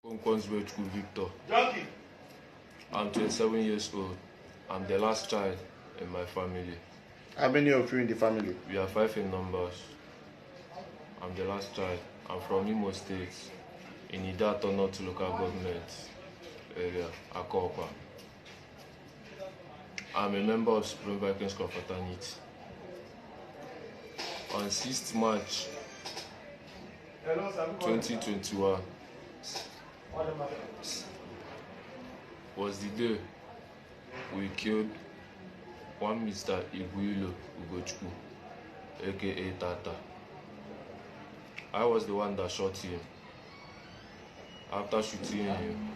Victor. I'm 27 years old. I'm the last child in my family. How many of you in the family? We are 5 in numbers. I'm the last child. I'm from Imo State, in Idato North local government area, Akopa. I'm a member of Supreme Vikings Confraternity. On 6th March 2021 was the day we killed one Mr. Iguilo Ugochukwu, aka Tata. I was the one that shot him. After shooting him,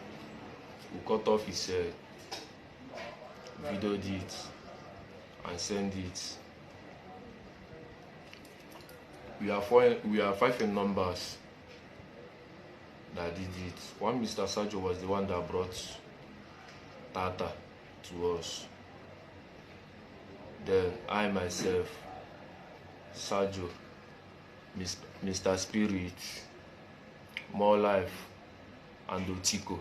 we cut off his head, videoed it, and sent it. We are 5 in numbers that did it. One Mr. Sajo was the one that brought Tata to us. Then I myself, Sajo, Mr. Spirit, More Life, and Otiko.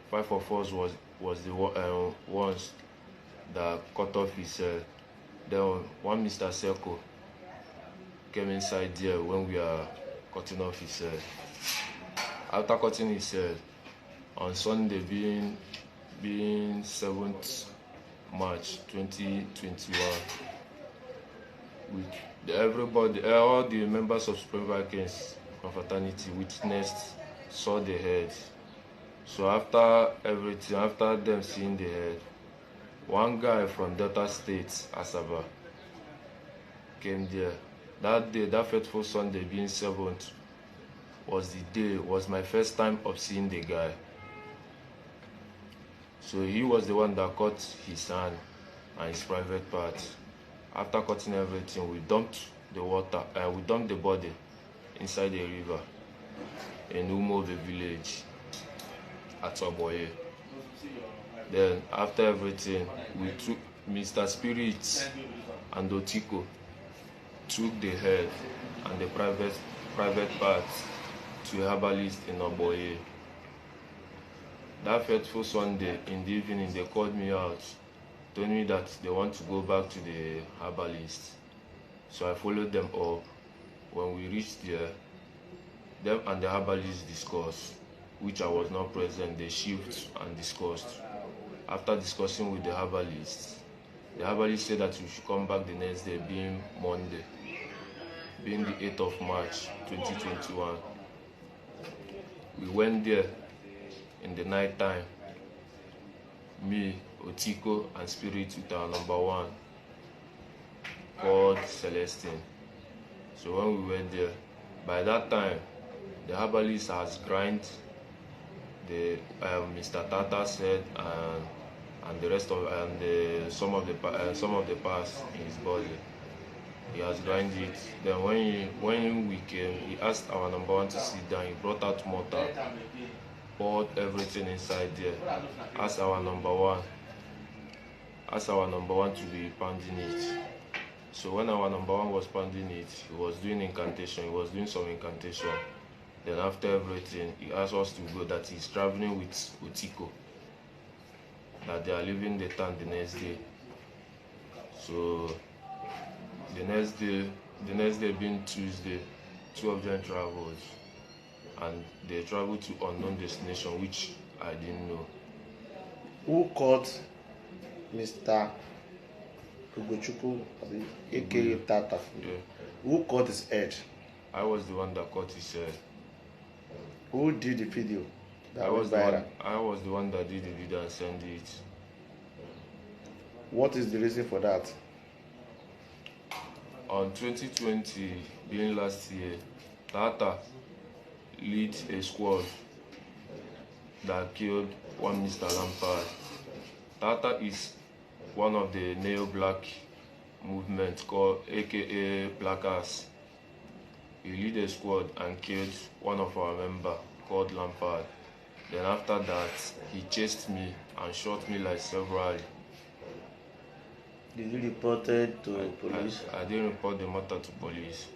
5 of us was the ones that cut off his head. Then one Mr. Seko came inside there when we are cutting off his head. After cutting his head, on Sunday being 7th March 2021, all the members of Supreme Vikings Confraternity witnessed, saw the head. So after everything, after them seeing the head, one guy from Delta State, Asaba, came there. That day, that fateful Sunday being 7th, was my first time of seeing the guy. So he was the one that cut his hand and his private part. After cutting everything, we dumped the body inside the river in Umove village at Oboye. Then after everything, we took Mr. Spirit and Otiko took the head and the private parts to a herbalist in Oboye. That fateful Sunday in the evening, they called me out, told me that they want to go back to the herbalist. So I followed them up. When we reached there, them and the herbalist discussed, which I was not present. They shift and discussed. After discussing with the herbalist said that we should come back the next day, being Monday, being the 8th of March 2021. We went there in the night time, me, Otiko, and Spirit with our number 1 called Celestine. So when we went there, by that time, the herbalist has grind the Mr. Tata's head and the rest of some of the parts in his body. He has grind it. Then when we came, he asked our number 1 to sit down. He brought out mortar, poured everything inside there. Asked our number 1 to be pounding it. So when our number 1 was pounding it, he was doing incantation. He was doing some incantation. Then after everything, he asked us to go, that he's traveling with Otiko, that they are leaving the town the next day. So the next day being Tuesday, 2 of them traveled, and they traveled to unknown destination, which I didn't know. Who caught Mr. Ugochukwu, aka Tata? Yeah. Who caught his head? I was the one that caught his head. Who did the video? I was the one that did the video and sent it. What is the reason for that? On 2020, being last year, Tata led a squad that killed one Mr. Lampard. Tata is one of the neo-black movement called aka Blackers. He led a squad and killed one of our members called Lampard. Then after that, he chased me and shot me like several. Did you report it to police? I didn't report the matter to police.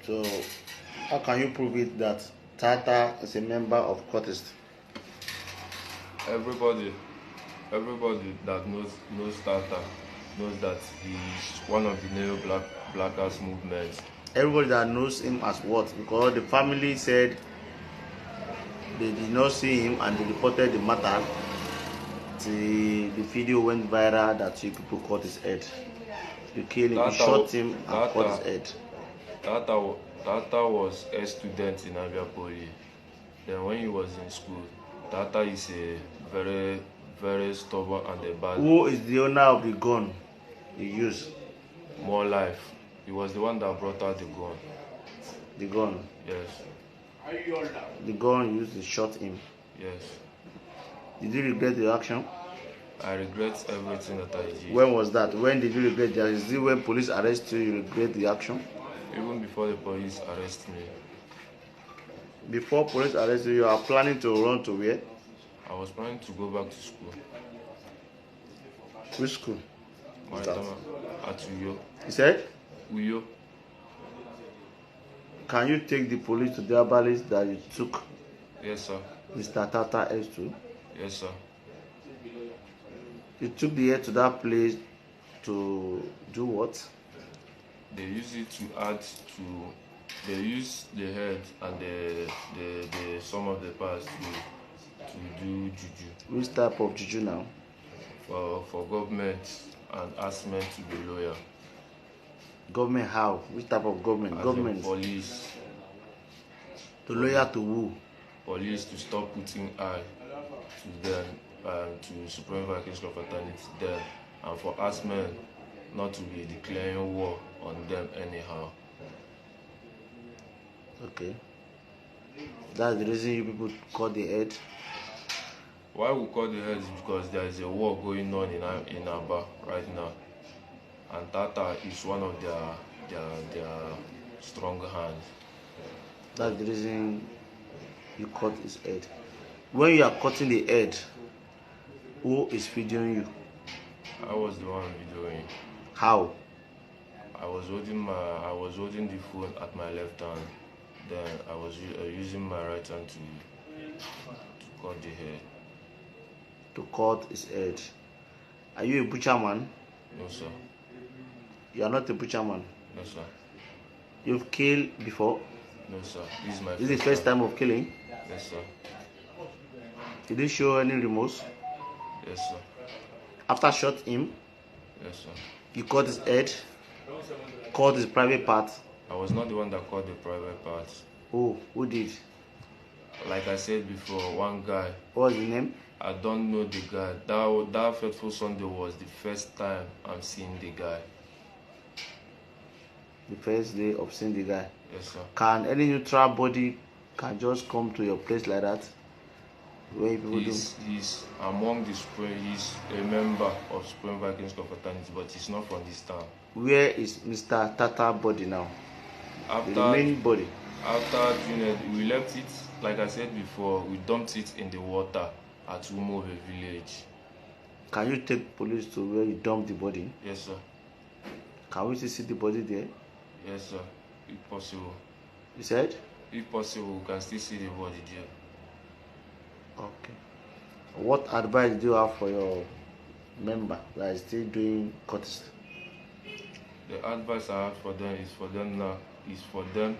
So how can you prove it that Tata is a member of Cultist. Everybody that knows Tata knows that he's one of the neo-blackers movements. Everybody that knows him as what? Because the family said they did not see him and they reported the matter. The video went viral that you people cut his head. You killed him, you shot him and cut his head. Tata was a student in Abia Poly. Then when he was in school, Tata is a very, very stubborn and a bad. Who is the owner of the gun he used? More Life. He was the one that brought out the gun. The gun? Yes. The gun used to shot him? Yes. Did you regret the action? I regret everything that I did. When was that? When did you regret the action? Is it when police arrest you, you regret the action? Even before the police arrest me. Before police arrest you, you are planning to run to where? I was planning to go back to school. Which school? At Uyo. He said? Uyo. Can you take the police to the herbalist that you took? Yes, sir. Mr. Tata S2? Yes, sir. You took the head to that place to do what? They use it to add to. They use the head and the some of the parts to do juju. Which type of juju now? For government and ask men to be loyal. Government how? Which type of government? As Government. Police. To loyal to who? Police to stop putting eye to them, to Supreme Vacation of Fraternity them, and for us men not to be declaring war on them anyhow. Okay. That's the reason you people cut the head? Why we cut the head is because there is a war going on in Aba right now. And Tata is one of their strong hands. That's the reason you cut his head. When you are cutting the head, who is videoing you? I was the one videoing. How? I was holding the phone at my left hand. Then I was using my right hand to cut the hair. To cut his head. Are you a butcher man? No, sir. You are not a butcher man? No, sir. You've killed before? No, sir. This is the first time of killing? Yes, sir. Did you show any remorse? Yes, sir. After shot him? Yes, sir. You cut his head? Cut his private part? I was not the one that cut the private parts. Who did? Like I said before, one guy. What was the name? I don't know the guy. That fateful Sunday was the first time I'm seeing the guy. The first day of seeing the guy? Yes, sir. Can any neutral body can just come to your place like that? Where people he's among the Supreme. He's a member of Supreme Vikings Confraternity, but he's not from this town. Where is Mr. Tata body now? After the remaining body? After doing it, we left it. Like I said before, we dumped it in the water at Umove village. Can you take police to where you dumped the body? Yes, sir. Can we still see the body there? Yes, sir. If possible. You said? If possible, we can still see the body there. Okay. What advice do you have for your member that is still doing Cultist? The advice I have for them is for them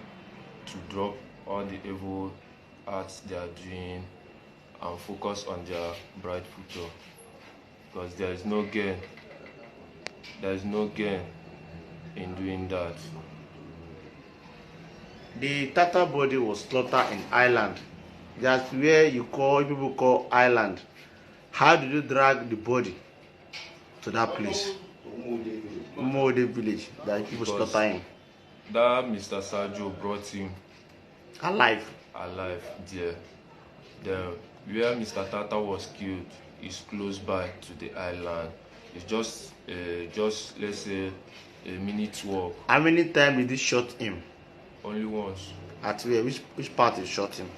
to drop all the evil acts they are doing and focus on their bright future, because there is no gain. There is no gain in doing that. The Tata body was slaughtered in Ireland. That's where people call Ireland. How did you drag the body to that place? Umode village that people slaughter him. That Mr. Sergio brought him alive there. Then where Mr. Tata was killed is close by to the island. It's just let's say a minute walk. How many times did he shot him? Only once. At where? Which part he shot him?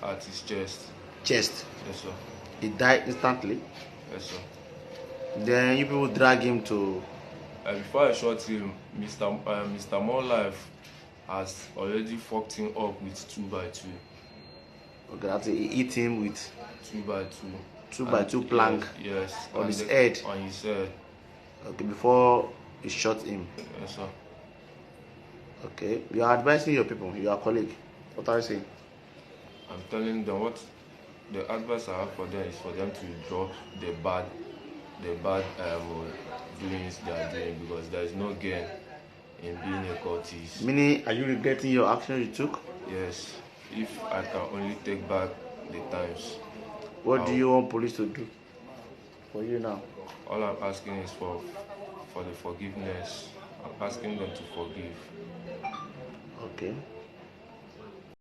At his chest. Chest? Yes, sir. He died instantly? Yes, sir. Then you people drag him to... Before I shot him, Mr. More Life has already fucked him up with 2x2. Okay, that's it. He hit him with 2x2. 2x2 plank. Yes. On his head. On his head. Okay, before he shot him. Yes, sir. Okay, you are advising your people, your colleague. What are you saying? I'm telling them what the advice I have for them is for them to drop the bad doings they are doing, because there is no gain in being a cultist. Meaning, are you regretting your action you took? Yes. If I can only take back the times. What do you want police to do for you now? All I'm asking is for the forgiveness. I'm asking them to forgive. Okay.